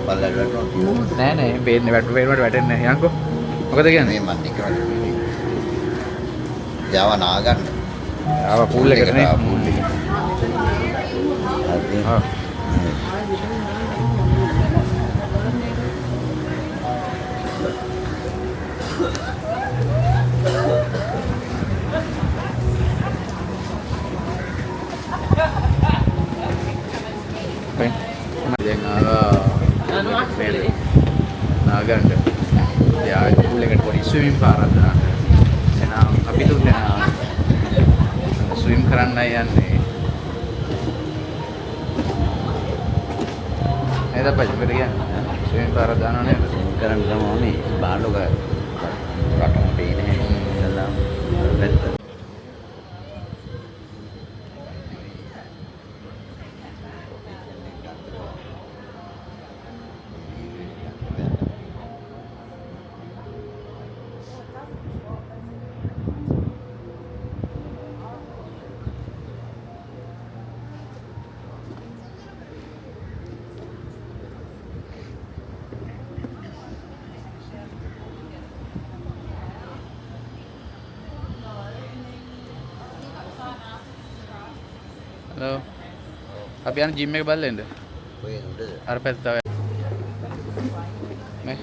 පල්ලෙට වැටුණා. නෑ නෑ පේන්නේ වැටුනට වැටෙන්නේ නැහැ යන්කෝ. මොකද කියන්නේ? මේ මන් එක වැටුනේ. ජාව නාගන්න. ආව පූල් එකට නේ. පූල් එකට. හරි. ආ. දැන් ආවා මේ නාගන්න. යා පූල් එකට පොඩි ස්විමින් පාරක් දාන්න. එහෙනම් අපි තුන් දෙනා ස්විම් කරන්නයි යන්නේ. නේද අප්පච්චි මොකද කියන්නේ? ස්විමින් පාරක් දානවා නේද? කරන්න තමයි බාලුක රටම පේන්නේ. ඉතලා පැත්ත. හලෝ. අපි යන ජිම් එක බලලා එන්න. ඔය උඩද? අර පැත්ත තව නේ.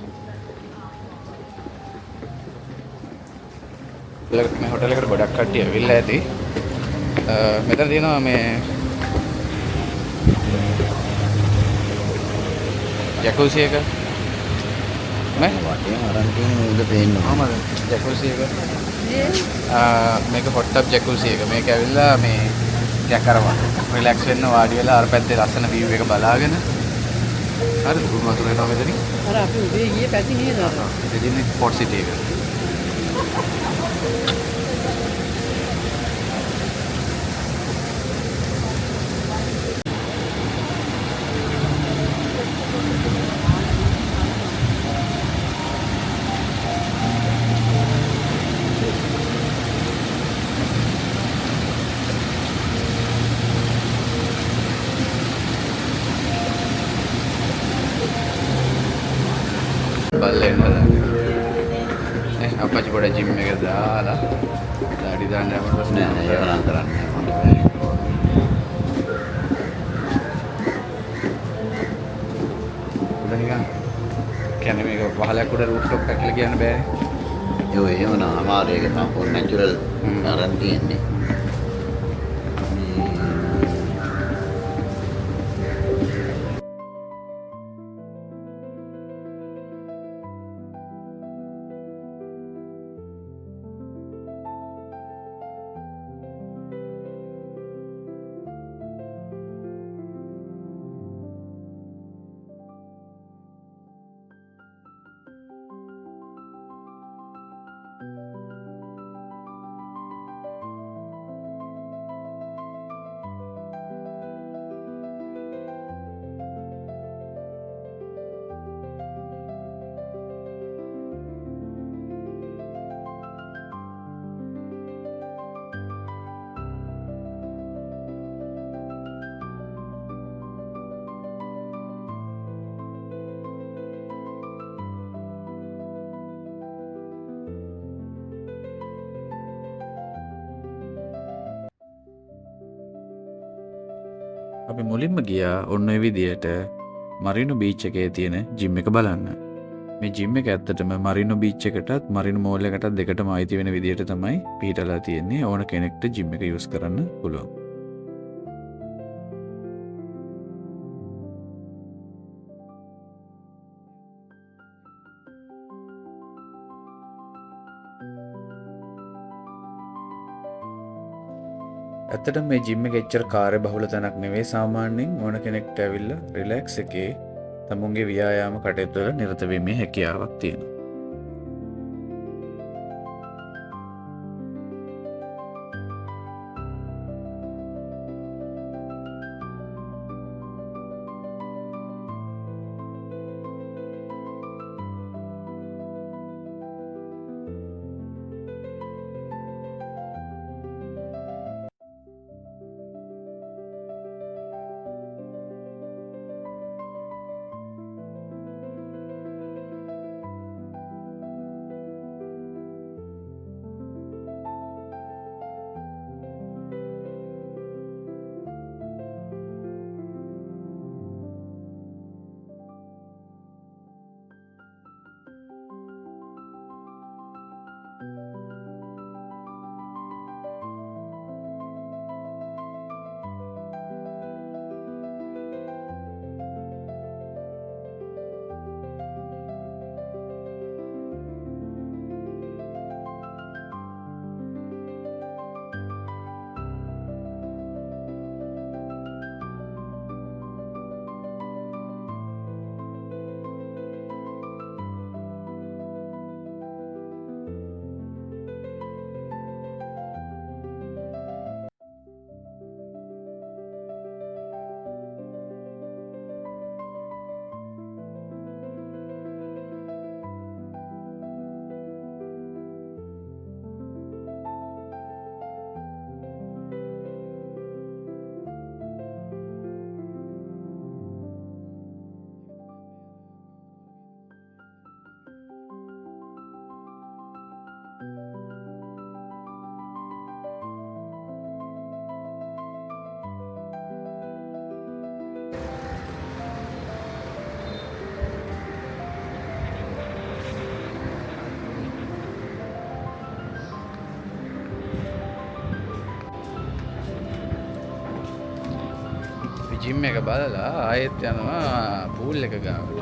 මේ හොටෙල් එකට ගොඩක් කට්ටිය ඇවිල්ලා ඇති. මෙතන තියෙනවා මේ ජැකුසි එක නේ වටේම අරන් තියෙන උඩ පේන්නේ. කොහමද ජැකුසි එක? මේක හොට් ටබ් ජැකුසි එක. මේක ඇවිල්ලා මේ ටිකක් අර රිලැක්ස් වෙන්න වාඩි වෙලා අර පැත්තේ ලස්සන view එක බලාගෙන හරිද කුණු වතුර එනවා මෙතනින්. අර අපි උදේ ගියේ පැති නේද? ඉතින් ස්පෝට් සිටි එක. බලන්න අපච්චි පොඩ ජිම් එක දාලා දාඩි දාන්න යනකොට නෑ නෑ ඒක නම් කරන්නේ නෑ. උඩ නිකන් කියන්නේ මේක පහලක් උඩ රූෆ් ටොප් එකක් කියලා කියන්න බෑනේ. ඒ එහෙම නම් අමාරු ඒක තමයි නැචරල් අරන් තියෙන්නේ. අපි මුලින්ම ගියා ඔන්න ඔය විදියට මරිනෝ බීච් එකේ තියෙන ජිම් එක බලන්න. මේ ජිම් එක ඇත්තටම මරිනෝ බීච් එකටත් මරිනෝ මෝල් එකටත් දෙකටම අයිති වෙන විදියට තමයි පිහිටලා තියෙන්නේ. ඕන කෙනෙක්ට ජිම් එක යූස් කරන්න පුළුවන්. ඇත්තට මේ ජිම් එක එච්චර කාර්යබහුල තැනක් නෙවෙයි. සාමාන්‍යයෙන් ඕන කෙනෙක්ට ඇවිල්ලා රිලැක්ස් එකේ තමුන්ගේ ව්‍යායාම කටයුතු වල නිරත වීමේ හැකියාවක් තියෙනවා. ජිම් එක බලලා ආයෙත් යනවා පූල් එක ගාවට.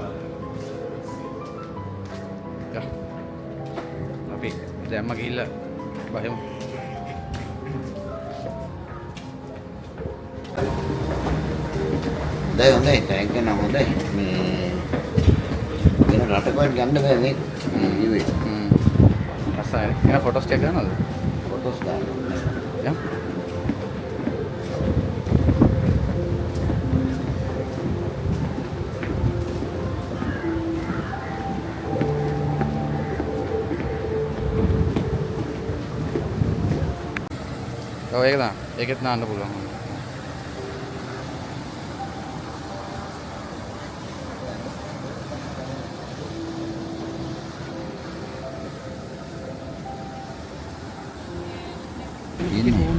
අපි දැම්ම ගිහිල්ලා බහිමු. හොඳයි ටැග් එක නම් හොඳයි. මේ වෙන රටකට ගන්න බෑ මේ view එක. අසයි. එන ෆොටෝස් ටික ගන්නවද? ෆොටෝස් ගන්න. යම්. ඔව් ඒක තමයි. ඒකෙත් නාන්න පුළුවන්.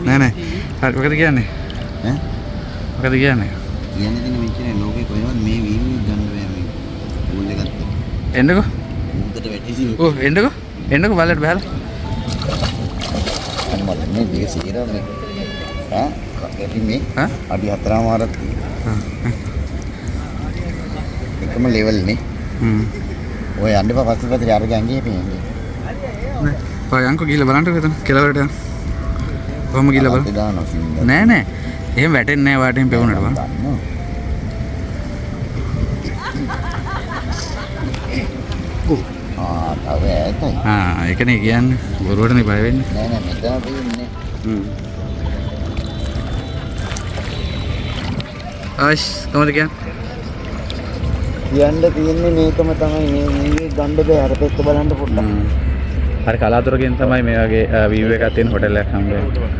නෑ නෑ. හරි මොකද කියන්නේ? ඈ? මොකද කියන්නේ? කියන්නේ දින මෙච්චර ලෝකේ කොහෙවත් මේ view එක ගන්න බෑ මේ පූල් එකත්. එන්නකෝ. උඩට වැටිසි. ඔව් එන්නකෝ. එන්නකෝ බලන්න බහලා. අන්න මට මේ දෙක සීරා මේ. ඈ? කැටි මේ. අඩි 4මාරක් තියෙනවා. එකම ලෙවල් නේ. ඔය යන්න එපා පස්සේ අර ගංගේ පේන්නේ. නෑ. ඔය යන්කෝ ගිහලා බලන්නකෝ එතන කෙලවරට යන්න. කොහොම ගිහලා බලන්න. නෑ නෑ. එහෙම වැටෙන්නේ නෑ වාටෙන් පෙවුනට බං. තව ඈතයි. ඒකනේ කියන්නේ. බොරුවටනේ බය වෙන්නේ. නෑ නෑ මෙතන තියෙන්නේ. ආෂ් කොහොමද කියන්නේ? කියන්න තියෙන්නේ මේකම තමයි මේ ගන්න බෑ අර පෙත්ත බලන්න පොඩ්ඩක්. හරි කලාතුරකින් තමයි මේ වගේ view එකක් තියෙන හොටෙල් එකක් හම්බ වෙන්නේ.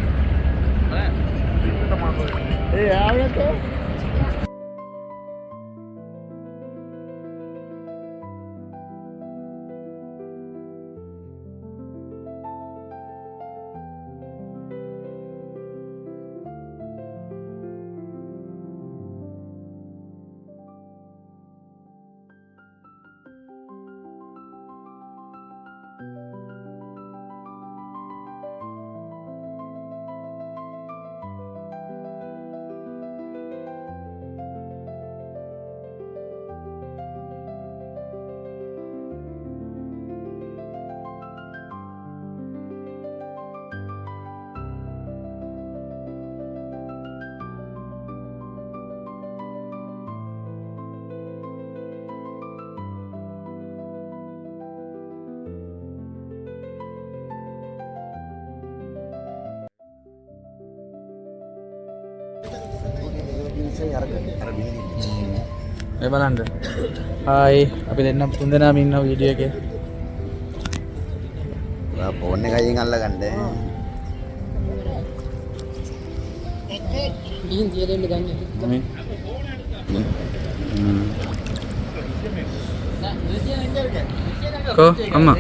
ඒ ආවද? මේ බලන්න. හායි අපි දෙන්නම් තුන් දෙනාම ඉන්නවා වීඩියෝ එකේ. ඔයා ෆෝන් එකකින් අල්ලගන්න. ගිහින් තියලා ඉන්න ගන්න. කෝ අම්මා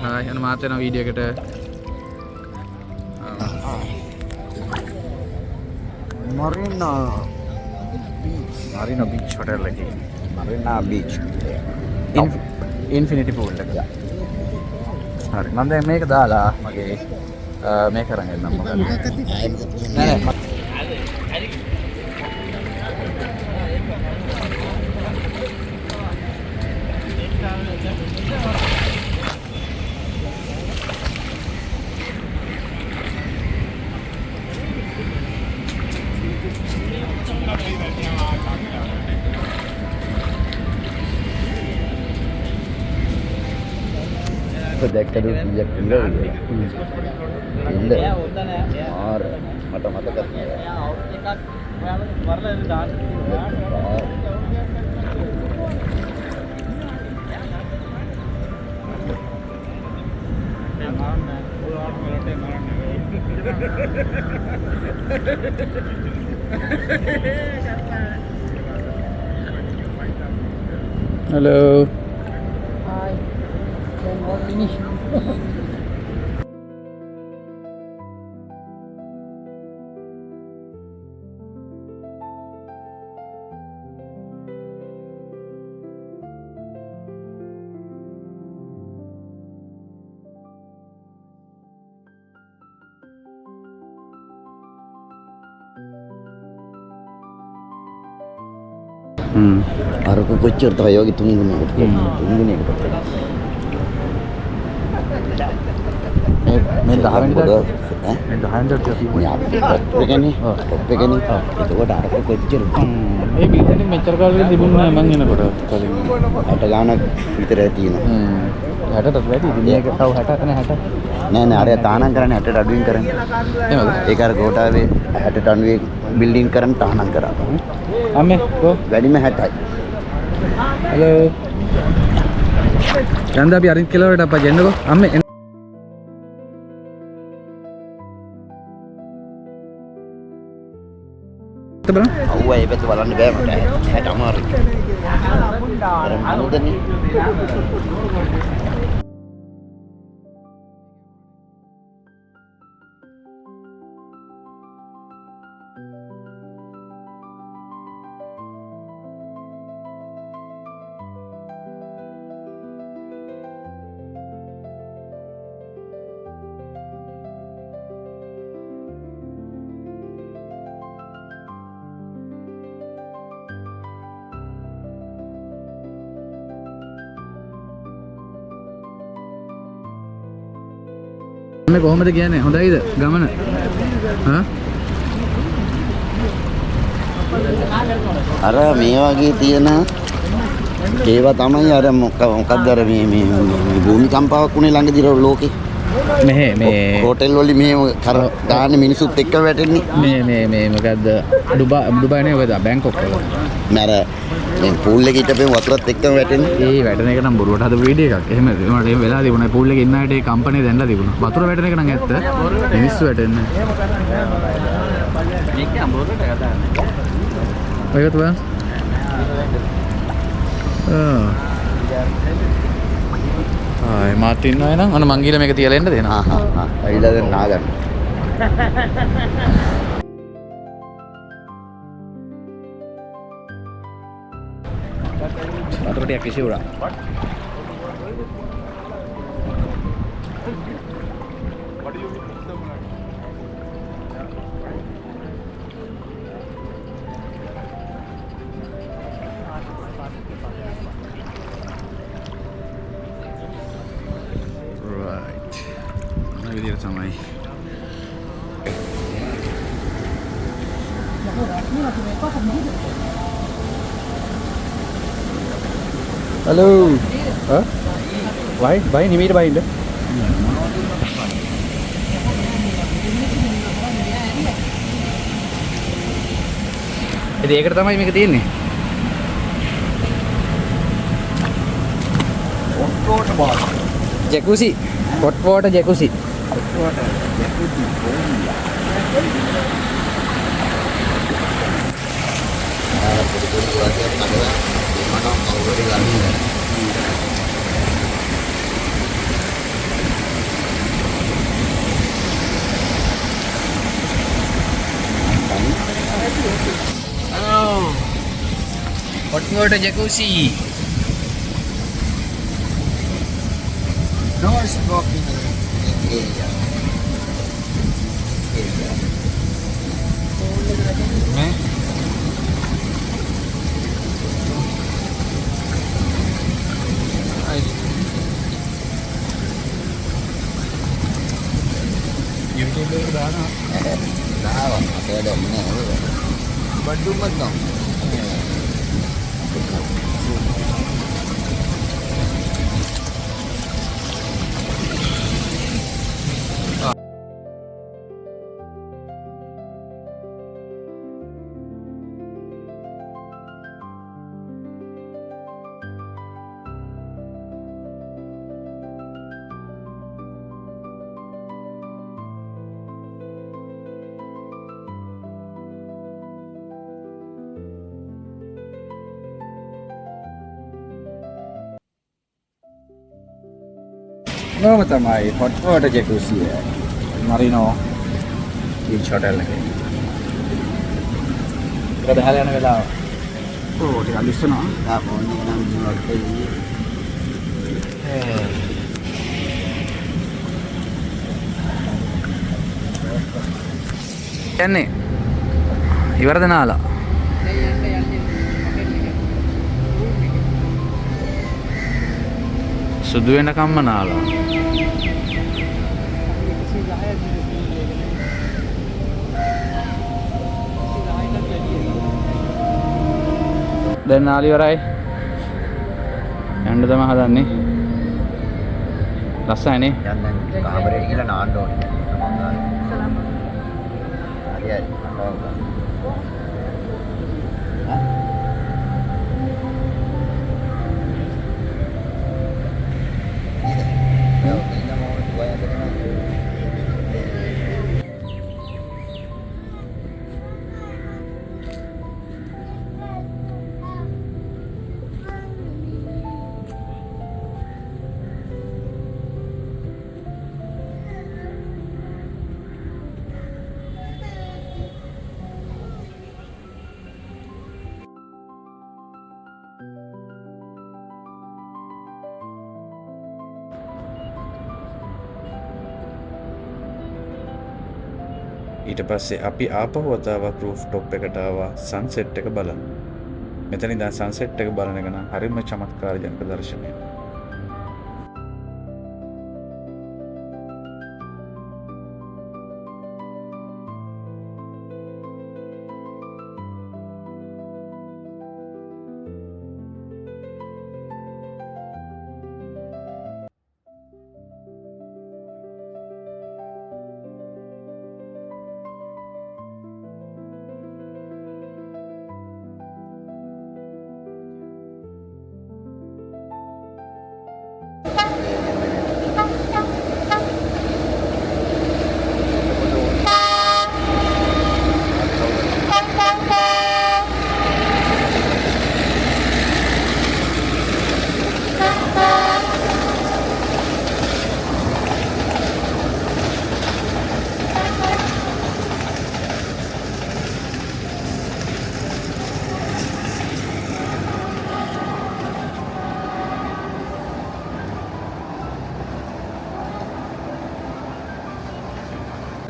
හායි යන මාත් යන වීඩියෝ එකට Marina Beach Hotel එකේ. Marina Beach. ඉන්ෆිනිටි පූල් එක. හරි මම දැන් මේක දාලා මගේ මේක අරන් එන්නම් මොකද නෑ දැක්කද කීයක් කිව්වද? ඉන්න. ආර මට මතක hello Hi. අරක කොච්චර තමයි වගේ තුන් ගුණයකට මේ 10 වෙනිදා ඈ මේ 10 වෙනිදා මේ අපේ ඔප්පේකනේ ඔප්පේකනේ එතකොට අරක කොච්චර ඒ බීතෙන් මෙච්චර කාලෙක තිබුණේ නැහැ මං එනකොට කලින් 60 ගාණක් විතර තියෙනවා 60ට වැඩි ඉතින් මේක තව 60 නැහැ 60 නෑ නෑ අර තානම් කරන්නේ 60ට අඩුවෙන් කරන්නේ එහෙමද ඒක අර ගෝඨාවේ 60ට අඩුවේ බිල්ඩින් කරන් තානම් කරා අම්මේ කො වැඩිම 60යි හලෝ යන්න අපි අරින් කෙලවරට අප්පා ජෙන්නකෝ අම්මේ බලන්න අවුවා ඒ පැත්ත බලන්න බෑ මට 60 අමාරුයි අර මොනදනේ මේ කොහොමද කියන්නේ හොඳයිද ගමන හා අර මේ වගේ තියෙන ඒවා තමයි අර මොකක්ද අර මේ භූමිකම්පාවක් උනේ ළඟදී ලෝකේ මේ හෝටල් වල මේ කර ගන්න මිනිසුත් එක්ක වැටෙන්නේ මේ මොකද්ද ඩුබායි නේ ඔයද බැංකොක් වල මර මේ පූල් එකේ හිටපෙන් වතුරත් එක්කම වැටෙන්නේ ඒ වැටෙන එක නම් බොරුවට හදපු වීඩියෝ එකක් එහෙම ඒකට එහෙම වෙලා තිබුණා පූල් එකේ ඉන්න අයට ඒ කම්පැනි දැන්ලා තිබුණා වතුර වැටෙන එක නම් ඇත්ත මිනිස්සු වැටෙන්නේ මේක අඹරට ගත්තා ඔයගොල්ලෝ බලන්න ආයි මාත් ඉන්නවා එහෙනම් අන්න මං ගිහලා මේක තියලා එන්න දෙනවා ඇවිල්ලා දැන් නාගන්න වතුර ටිකක් කිසිවුරා right අන්න විදියට තමයි Halo. Hah? Baik ni mira baik dah. ඉතින් ඒකට තමයි මේක තියෙන්නේ. hot water bath Jacuzzi. Hot water jacuzzi. hot water jacuzzi Oh. Hot water jacuzzi. no smoking area YouTube එකට දානවා. දාවා අපේ දැන් නෑ බඩුම තමයි නෝම තමයි හොට් වෝටර් ජැකුසි මරිනෝ බීච් හොටල් එකේ. ඒක බහලා යන වෙලාව. ඕ ටිකක් ලිස්සනවා. ආ ෆෝන් එක නම් ජීවත් වෙන්නේ. යන්නේ ඉවරද නාලා? සුදු වෙනකම්ම නාලා. දැන් නාලි ඉවරයි. යන්න තමයි හදන්නේ. ලස්සනනේ. දැන් කාමරේට ගිහලා නාන්න ඕනේ. හරි හරි. ඊට පස්සේ අපි ආපහු වතාවක් රූෆ් টොප් එකට ආවා සන්සෙට් එක බලන්න. මෙතන ඉඳන් සන්සෙට් එක බලන එක නම් හරිම චමත්කාරජනක දර්ශනයක්.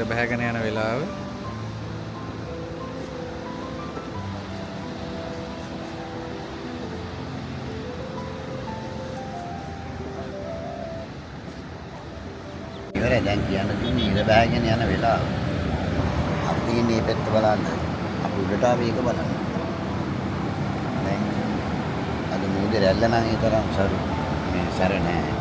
බහගෙන යන වෙලාව ඉවරයි දැන් කියන්න තියෙන්නේ ඉර බෑගෙන යන වෙලාව. අපි ඉන්නේ මේ පැත්ත බලන්න. අපි උඩට ආවේ ඒක බලන්න. දැන් අද මොකද රැල්ල නම් ඒ තරම් සරු මේ සැර නෑ.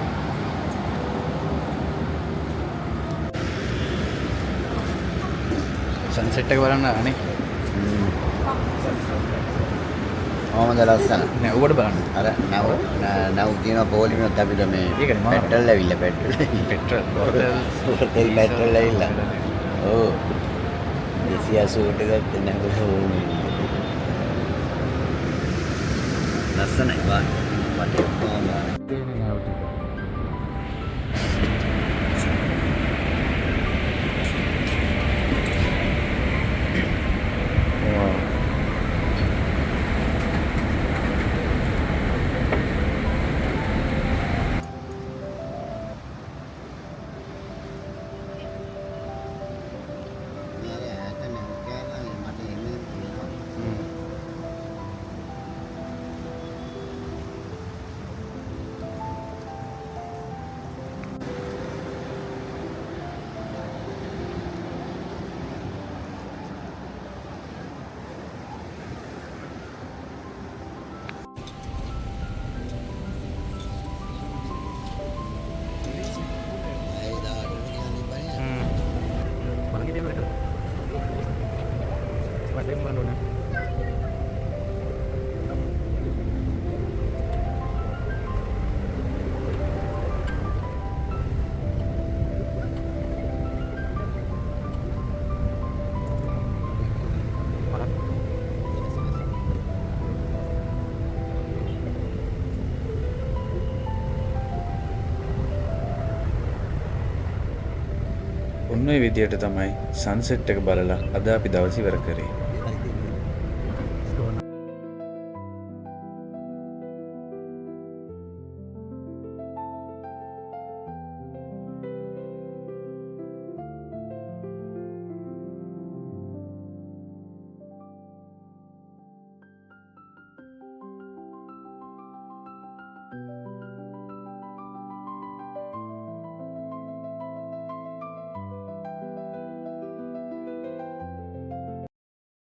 සන්සෙට් එක බලන්න අනේ. කොහොමද ලස්සන? නෑ උඩ බලන්න. අර නැව් තියෙන පොලිමත් අපිට මේ පෙට්‍රල් ඇවිල්ලා පෙට්‍රල් පෙට්‍රල් ඇවිල්ලා. ඔව් 280ට ගත්තේ නැව් ලස්සනයි බා. වටේ කොහොමද? ඔන්න ඔය විදියට තමයි සන්සෙට් එක බලලා අද අපි දවස් ඉවර කරේ.